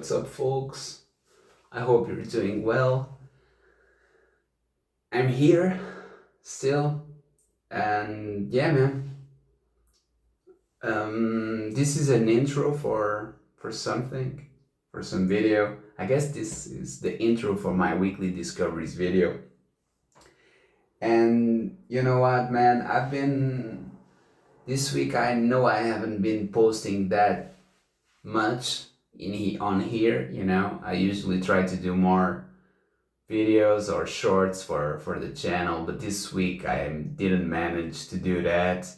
what's up, folks? I hope you're doing well. I'm here still, and yeah, man. This is an intro for something, for some video. I guess this is the intro for my weekly discoveries video. And you know what, man? I've been this week. I know I haven't been posting that much on here. I usually try to do more videos or shorts for the channel, but this week I didn't manage to do that.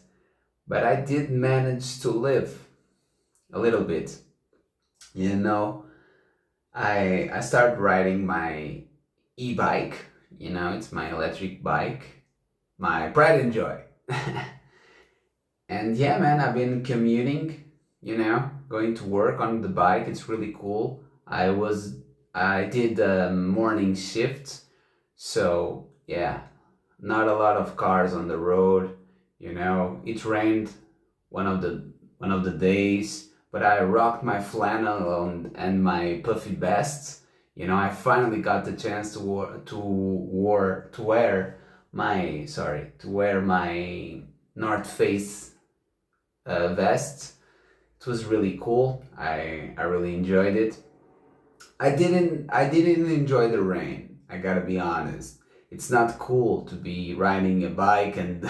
But I did manage to live a little bit. You know, I started riding my e-bike. It's my electric bike, my pride and joy. And yeah, man, I've been commuting, going to work on the bike. It's really cool. I did the morning shift, so yeah, not a lot of cars on the road. It rained one of the days, but I rocked my flannel and my puffy vest. I finally got the chance to wear my North Face vest. It was really cool. I really enjoyed it. I didn't enjoy the rain. I gotta be honest. It's not cool to be riding a bike and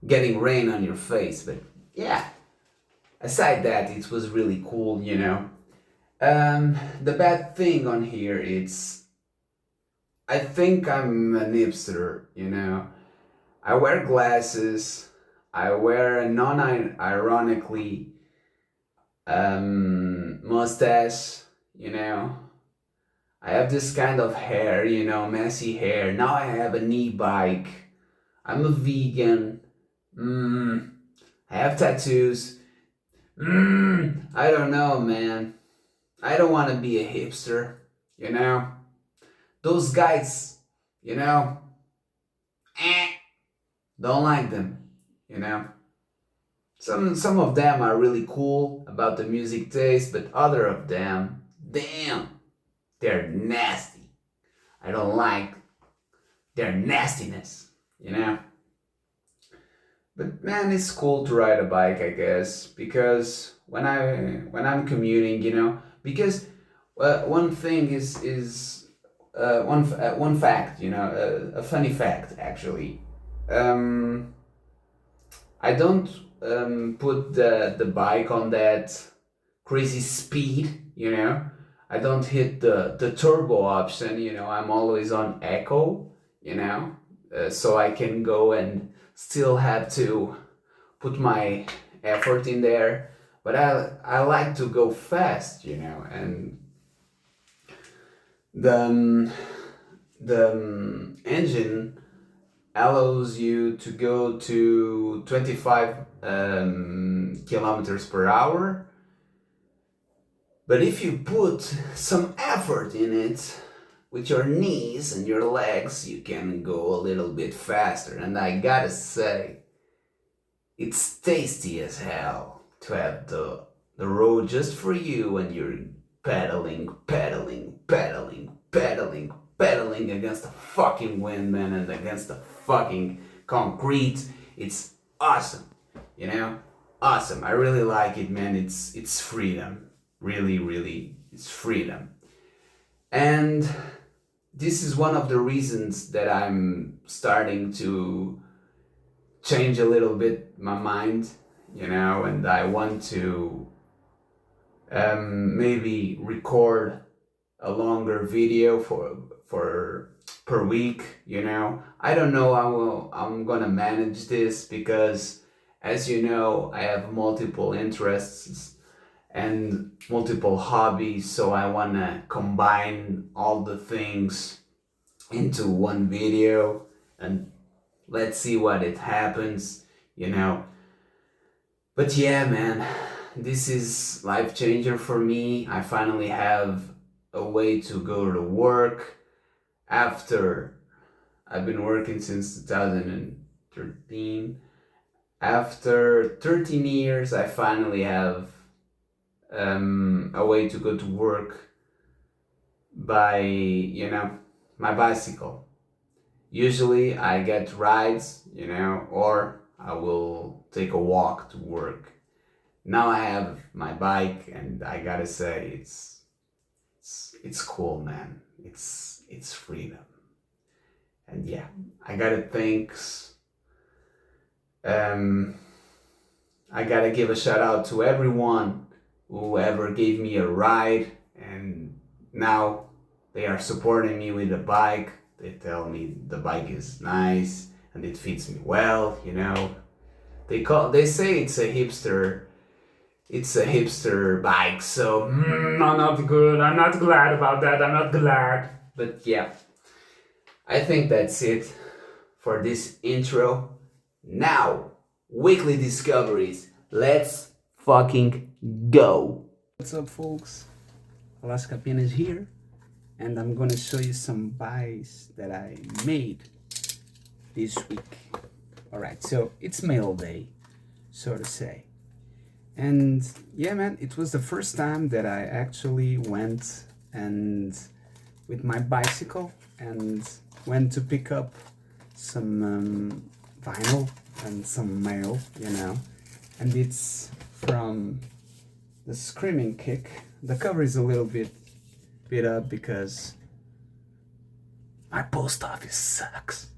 getting rain on your face, but yeah. Aside that, it was really cool. The bad thing on here is I think I'm an hipster. I wear glasses. I wear a non-ironically mustache. I have this kind of hair, messy hair. Now I have an e-bike. I'm a vegan. I have tattoos. I don't know, man. I don't want to be a hipster, you know? Those guys, you know? Don't like them, you know? Some of them are really cool about the music taste, but other of them, damn, they're nasty. I don't like their nastiness. But man, it's cool to ride a bike, I guess, because when I'm commuting, because one thing is one fact, a funny fact actually. Um, I don't put the bike on that crazy speed. I don't hit the turbo option. I'm always on echo. So I can go and still have to put my effort in there. But I like to go fast. And the the engine allows you to go to 25 kilometers per hour. But if you put some effort in it with your knees and your legs, you can go a little bit faster. And I gotta say, it's tasty as hell to have the road just for you and you're pedaling, pedaling, pedaling, pedaling, pedaling against the fucking wind, man, and against the fucking concrete. It's awesome, awesome. I really like it, man. It's freedom, really, really. It's freedom, and this is one of the reasons that I'm starting to change a little bit my mind, and I want to maybe record a longer video for per week. I don't know how I'm gonna manage this because, as you know, I have multiple interests and multiple hobbies, so I wanna combine all the things into one video, and let's see what it happens. But yeah, man, this is life changer for me. I finally have a way to go to work after I've been working since 2013. After 13 years, I finally have a way to go to work by, my bicycle. Usually I get rides, or I will take a walk to work. Now I have my bike, and I gotta say it's cool, man. It's freedom. And yeah, I gotta thanks. I gotta give a shout out to everyone who ever gave me a ride, and now they are supporting me with the bike. They tell me the bike is nice and it fits me well. They say it's a hipster bike, so I'm not good. I'm not glad about that. I'm not glad. But yeah, I think that's it for this intro. Now, weekly discoveries. Let's fucking go. What's up, folks? Alaska Pin is here, and I'm gonna show you some buys that I made this week. Alright, so it's mail day, so to say. And yeah, man, it was the first time that I actually went and with my bicycle and went to pick up some vinyl and some mail, and it's from the Screaming Kick. The cover is a little bit beat up because my post office sucks.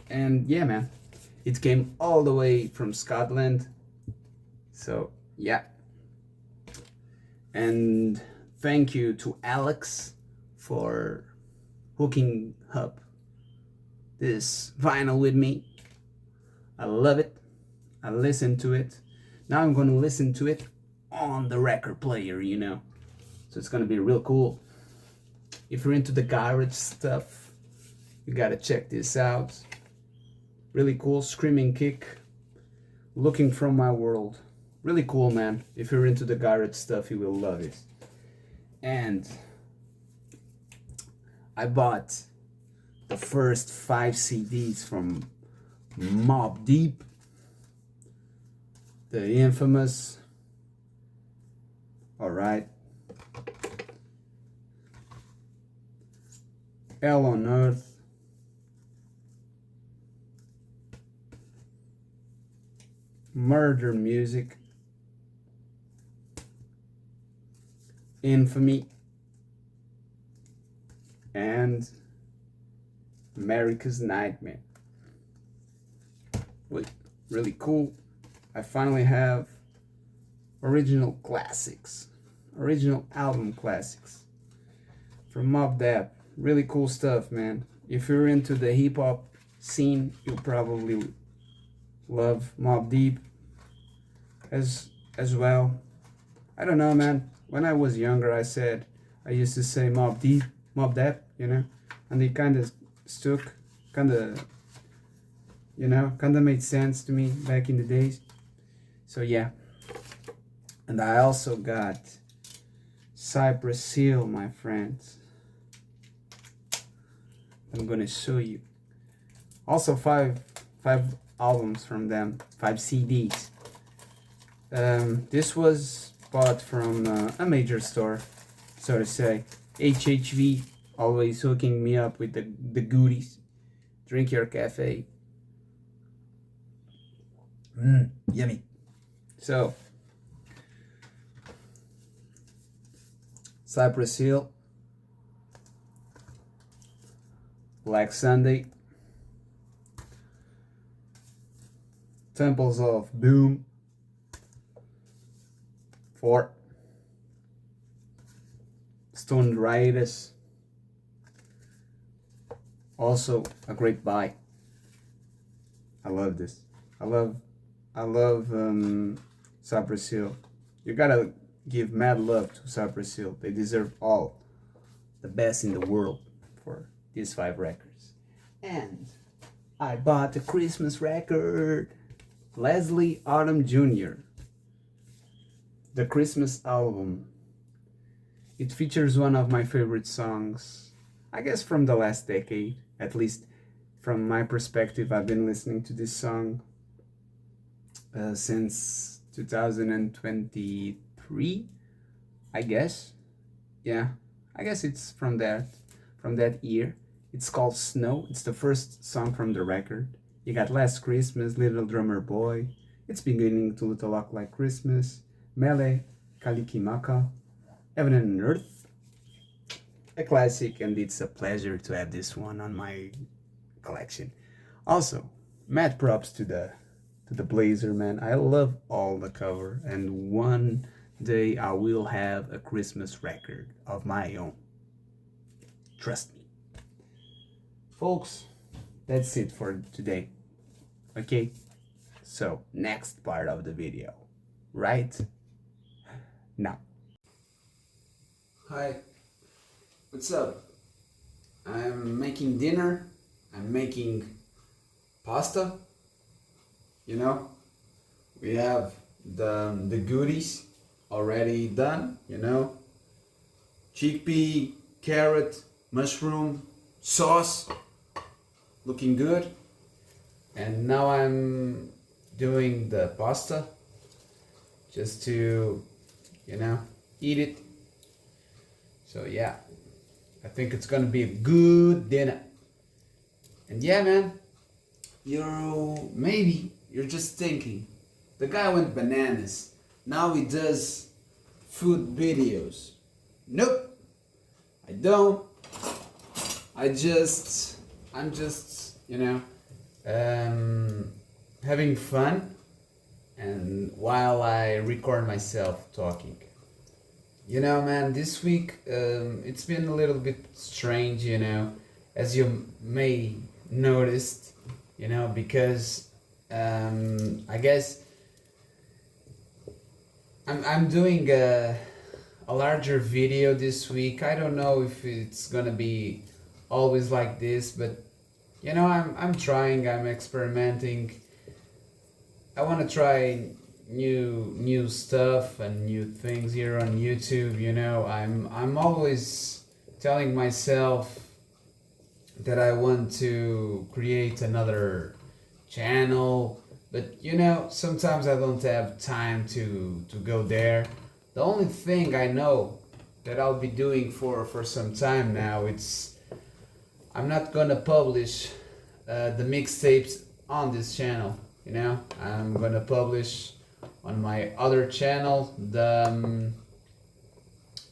And yeah, man, it came all the way from Scotland. So yeah, and thank you to Alex for hooking up this vinyl with me. I love it. I listen to it. Now I'm gonna listen to it on the record player, so it's gonna be real cool. If you're into the garage stuff, you gotta check this out. Really cool. Screaming Kick, Looking From My World. Really cool, man. If you're into the garage stuff, you will love it. And I bought the first 5 CDs from Mobb Deep, the infamous. Alright. Hell on Earth. Murder Music. Infamy. And America's Nightmare. Really cool. I finally have original classics, original album classics from Mobb Deep. Really cool stuff, man. If you're into the hip hop scene, you'll probably love Mobb Deep as well. I don't know, man. When I was younger, I used to say Mobb Deep, and it kind of stuck, kind of made sense to me back in the days. So yeah, and I also got Cypress Hill, my friends. I'm gonna show you. Also five albums from them, 5 CDs. This was bought from a major store, so to say. HHV, always hooking me up with the goodies. Drink Your Cafe. Yummy. So, Cypress Hill, Black Sunday, Temples of Doom, 4, Stone Riotous, also a great buy. I love this. I love Cypress Hill. You gotta give mad love to Cypress Hill. They deserve all the best in the world for these 5 records. And I bought a Christmas record. Leslie Odom Jr. The Christmas album. It features one of my favorite songs, I guess from the last decade. At least from my perspective, I've been listening to this song since 2023, 2003, I guess. Yeah, I guess it's from that year. It's called Snow. It's the first song from the record. You got Last Christmas, Little Drummer Boy, It's Beginning to Look a Lot Like Christmas, Mele, Kalikimaka, Heaven and Earth, a classic, and it's a pleasure to have this one on my collection. Also, mad props to the Blazer, man. I love all the cover, and one day I will have a Christmas record of my own. Trust me. Folks, that's it for today. Okay? So, next part of the video. Right now. Hi, what's up? I'm making dinner. I'm making pasta. You know, we have the goodies already done. You know, chickpea, carrot, mushroom, sauce, looking good. And now I'm doing the pasta just to, you know, eat it. So yeah, I think it's gonna be a good dinner. And yeah, man, you're just thinking, the guy went bananas. Now he does food videos. Nope, I don't. I'm just, you know, having fun, and while I record myself talking. You know, man, this week it's been a little bit strange, you know, as you may noticed, you know, because I guess I'm doing a larger video this week. I don't know if it's gonna be always like this, but you know, I'm trying, I'm experimenting. I want to try new stuff and new things here on YouTube. You know, I'm always telling myself that I want to create another channel, but you know, sometimes I don't have time to go there. The only thing I know that I'll be doing for some time now, it's I'm not gonna publish the mixtapes on this channel. You know, I'm gonna publish on my other channel, the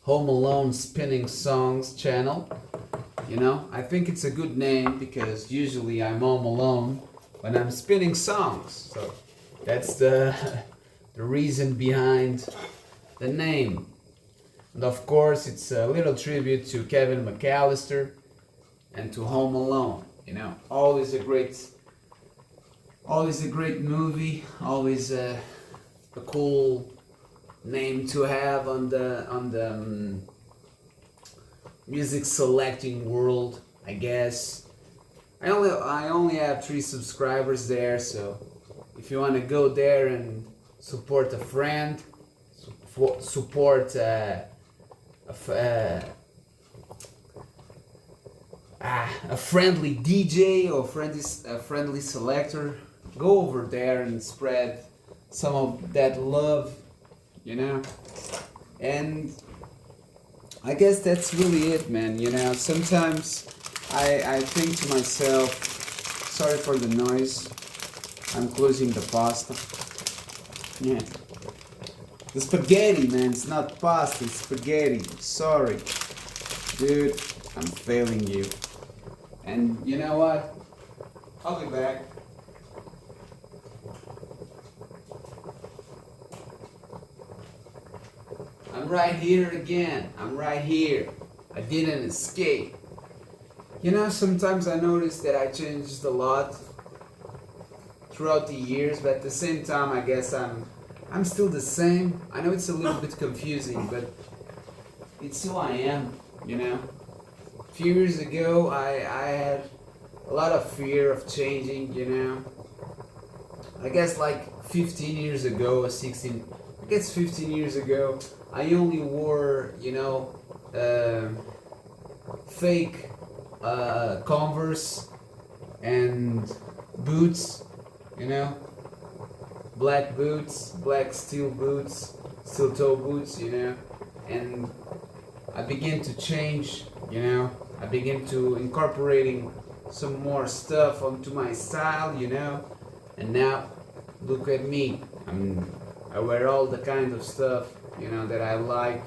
Home Alone Spinning Songs channel. You know, I think it's a good name because usually I'm home alone when I'm spinning songs. So that's the the reason behind the name. And of course, it's a little tribute to Kevin McAllister and to Home Alone. You know, always a great movie, always a cool name to have on the music selecting world, I guess. I only have 3 subscribers there, so if you want to go there and support a friend, support a friendly DJ or a friendly selector, go over there and spread some of that love, you know. And I guess that's really it, man. You know, sometimes I think to myself, sorry for the noise, I'm closing the pasta. Yeah. The spaghetti, man, it's not pasta, it's spaghetti. Sorry. Dude, I'm failing you. And you know what? I'll be back. I'm right here again. I'm right here. I didn't escape. You know, sometimes I notice that I changed a lot throughout the years, but at the same time, I guess I'm still the same. I know it's a little bit confusing, but it's who I am, you know. A few years ago, I had a lot of fear of changing, you know. I guess like 15 years ago or 16, I guess 15 years ago, I only wore, you know, fake Converse and boots, you know, black boots, black steel boots, steel toe boots, you know, and I begin to change, you know. I begin to incorporating some more stuff onto my style, you know. And now, look at me. I wear all the kind of stuff, you know, that I like.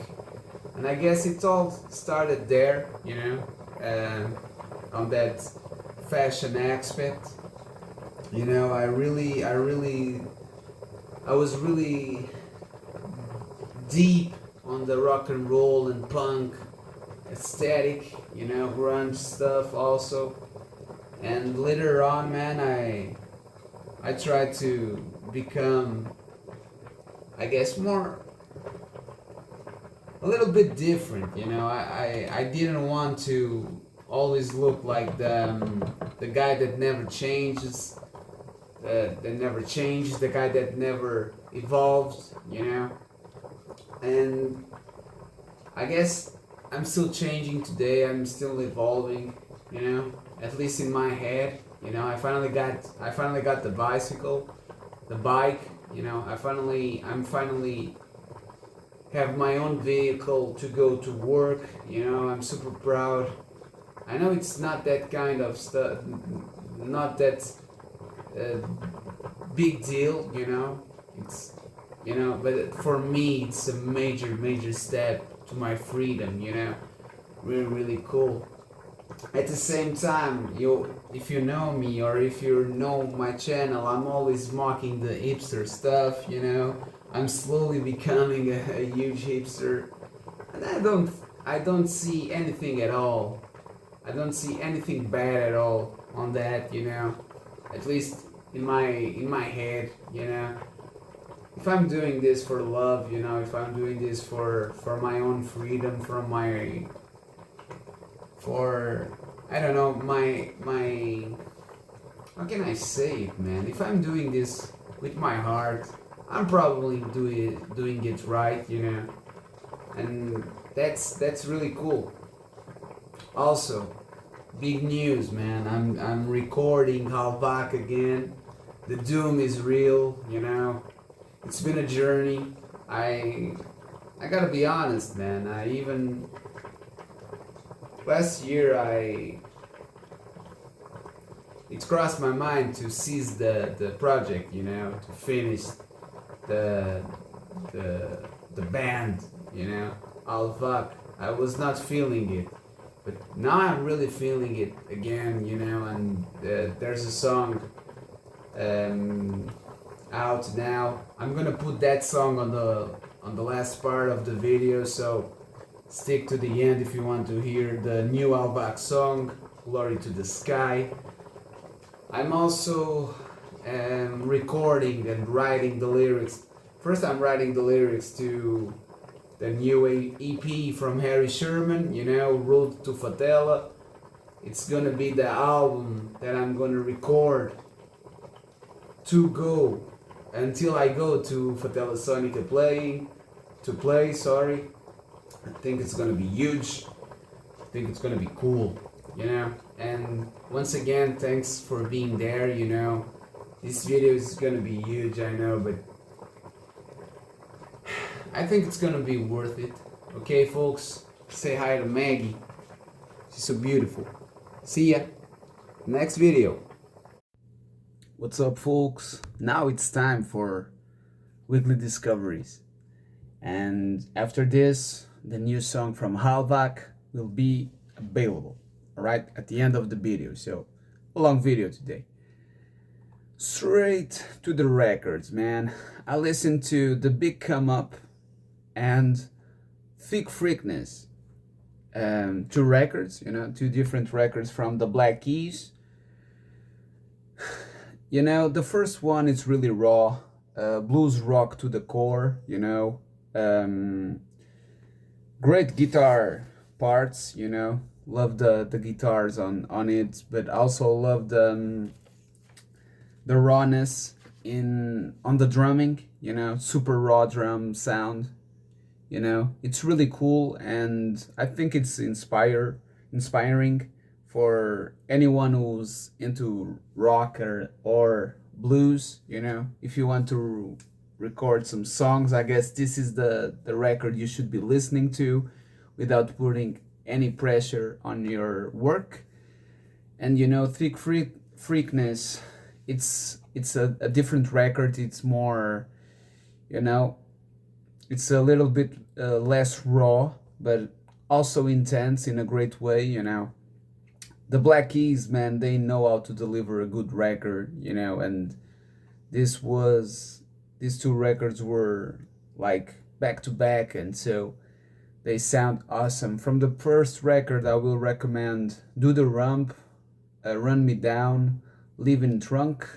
And I guess it all started there, you know, on that fashion aspect. You know, I was really deep on the rock and roll and punk aesthetic, you know, grunge stuff also. And later on, man, I tried to become, I guess, more a little bit different, you know. I didn't want to always look like the guy that never changes, the guy that never evolved, you know. And I guess I'm still changing today. I'm still evolving, you know. At least in my head, you know. I finally got the bicycle, the bike, you know. I'm finally have my own vehicle to go to work, you know. I'm super proud. I know it's not that kind of stuff, not that uh, big deal, you know. It's, you know, but for me, it's a major step to my freedom, you know. Really cool. At the same time, if you know me or if you know my channel, I'm always mocking the hipster stuff, you know. I'm slowly becoming a huge hipster, and I don't see anything at all. I don't see anything bad at all on that, you know. At least in my head, you know. If I'm doing this for love, you know, if I'm doing this for my own freedom, for I don't know, my how can I say it, man? If I'm doing this with my heart, I'm probably doing it right, you know. And that's really cool. Also, big news, man. I'm recording Halvak again. The doom is real, you know. It's been a journey. I gotta be honest, man. I even last year it crossed my mind to seize the project, you know, to finish the the band, you know. All fuck. I was not feeling it, but now I'm really feeling it again, you know. And there's a song out now. I'm gonna put that song on the last part of the video, so stick to the end if you want to hear the new Alvak song, Glory to the Sky. I'm also recording and writing the lyrics. First, I'm writing the lyrics to the new EP from Harry Sherman, you know, Road to Fatela. It's gonna be the album that I'm gonna record to go until I go to Fatela Sonica to play, sorry. I think it's gonna be huge. I think it's gonna be cool, you know. And once again, thanks for being there, you know. This video is gonna be huge, I know, but I think it's gonna be worth it. Okay, folks, say hi to Maggie. She's so beautiful. See ya. Next video. What's up, folks? Now it's time for weekly discoveries. And after this, the new song from Halvak will be available, alright, at the end of the video. So, a long video today. Straight to the records, man. I listened to The Big Come Up and Thick Freakness. Two records, you know, two different records from the Black Keys. You know, the first one is really raw, blues rock to the core, you know. Great guitar parts, you know. Love the guitars on it, but also love the rawness on the drumming, you know, super raw drum sound. You know, it's really cool, and I think it's inspiring for anyone who's into rock or blues, you know. If you want to record some songs. I guess this is the record you should be listening to without putting any pressure on your work. And Freakness, it's a different record. It's more, you know, it's a little bit less raw, but also intense in a great way. The Black Keys, man, they know how to deliver a good record. And this was these two records were like back to back, and so they sound awesome. From the first record, I will recommend Do the Rump, Run Me Down, Living Drunk.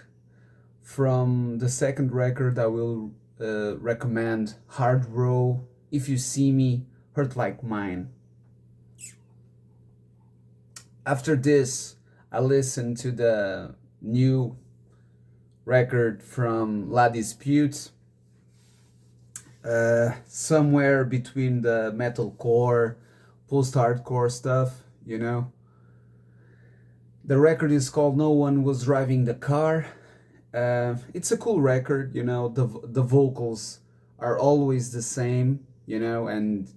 From the second record, I will recommend Hard Row, If You See Me, Hurt Like Mine. After this, I listened to the new record from La Dispute, somewhere between the metalcore, post-hardcore stuff. The record is called No One Was Driving the Car. It's a cool record. The vocals are always the same, and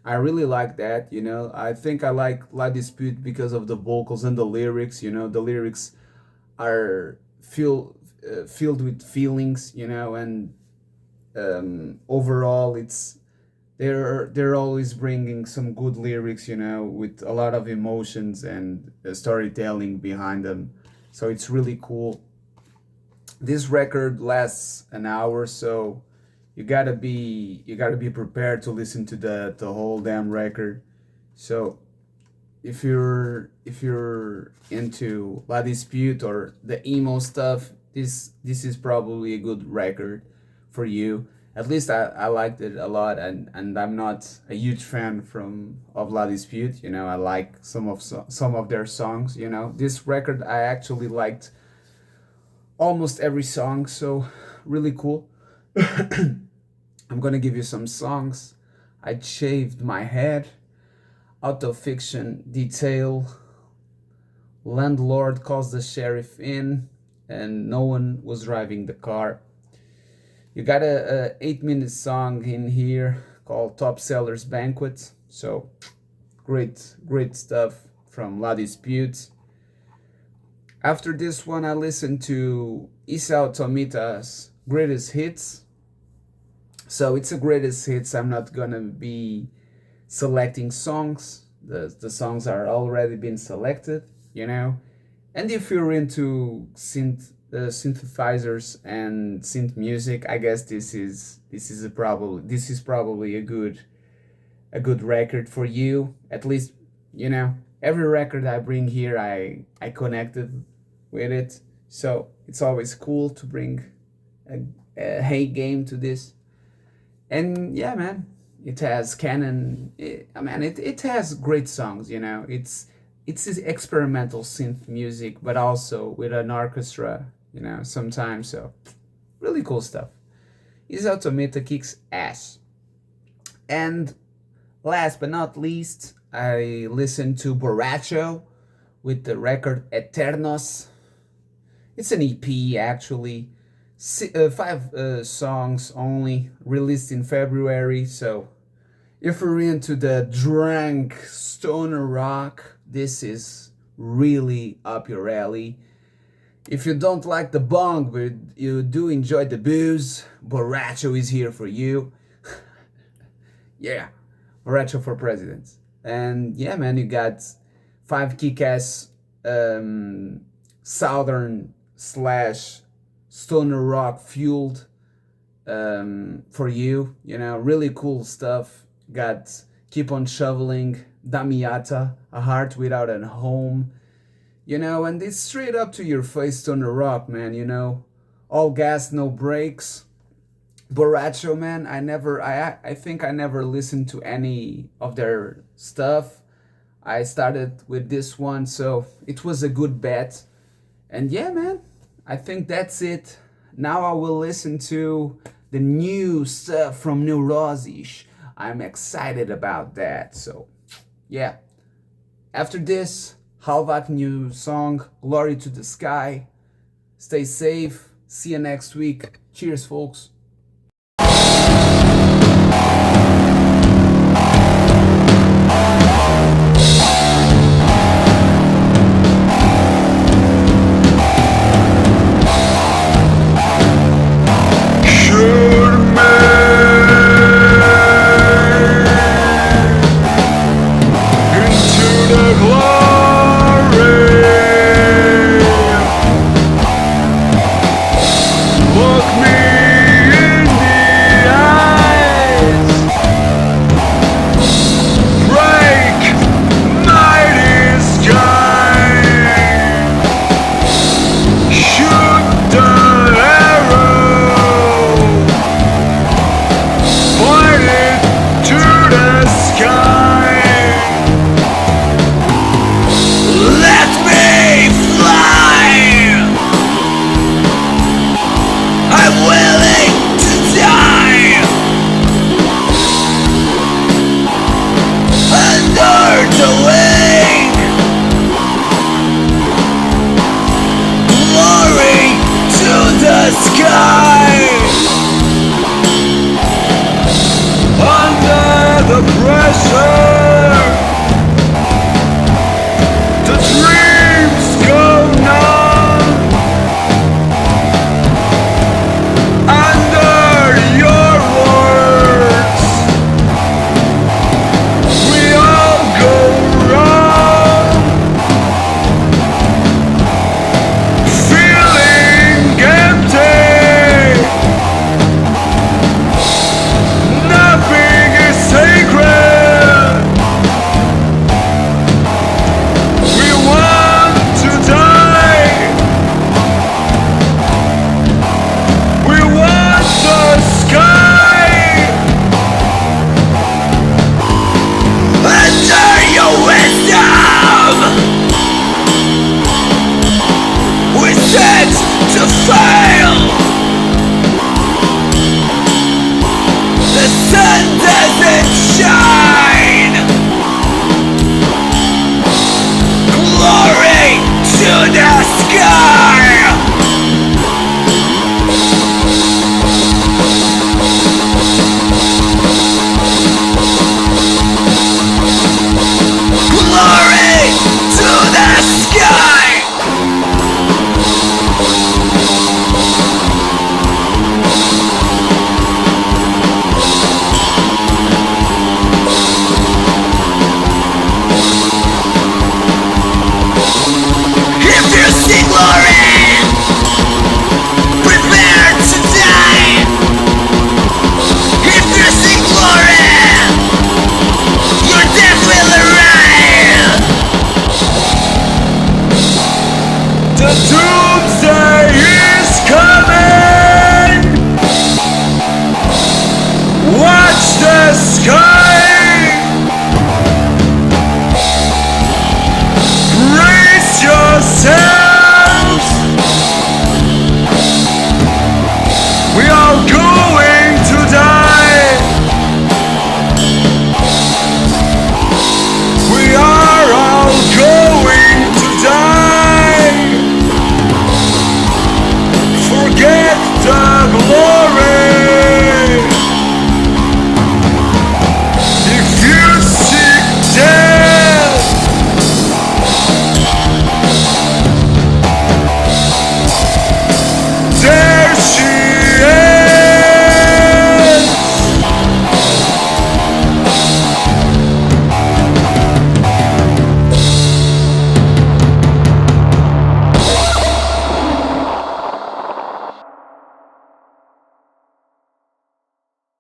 I really like that. I think I like La Dispute because of the vocals and the lyrics. The lyrics are filled with feelings, and overall they're always bringing some good lyrics, with a lot of emotions and storytelling behind them. So it's really cool. This record lasts an hour, so you gotta be prepared to listen to the whole damn record. So if you're into La Dispute or the emo stuff, this is probably a good record for you. At least I liked it a lot, and I'm not a huge fan of La Dispute. I like some of their songs. This record I actually liked almost every song, so really cool. I'm gonna give you some songs. I Shaved My Head, Auto Fiction, Detail, Landlord Calls the Sheriff In, and No One Was Driving the Car. You got a 8-minute song in here called Top Sellers Banquet. So great stuff from La Dispute. After this one, I listened to Isao Tomita's Greatest Hits. So it's a greatest hits. I'm not gonna be selecting songs. The songs are already been selected. And if you're into synthesizers and synth music, I guess this is probably a good record for you. At least every record I bring here, I connected with it. So it's always cool to bring a hey game to this. And yeah, man, it has canon. It has great songs. It's this experimental synth music, but also with an orchestra, sometimes. So really cool stuff. Isao Tomita kicks ass. And last but not least, I listened to Borracho with the record Eternos. It's an EP actually. 5 songs only, released in February. So if you're into the drunk stoner rock, this is really up your alley. If you don't like the bong but you do enjoy the booze, Borracho is here for you. Yeah, Borracho for president. And yeah, man, you got 5 kick-ass southern slash stoner rock fueled for you. Really cool stuff. Got Keep on Shoveling, Damiata, A Heart Without a Home, and it's straight up to your face stoner rock, man. All gas, no brakes. Borracho, man, I think I never listened to any of their stuff. I started with this one, so it was a good bet. And yeah, man, I think that's it. Now I will listen to the new stuff from Neurosis. I'm excited about that. So, yeah. After this, Halvat new song, Glory to the Sky. Stay safe. See you next week. Cheers, folks. sky. Under the pressure, the dreams go numb. Under your words, we all go wrong. Feeling empty. Nothing is sacred. We want to die. We want the sky. Under your wisdom, we set to fail. The sun doesn't shine. Glory to the sky. Glory to the sky. If you see glory, prepare to die. If you see glory, your death will arrive. The doomsday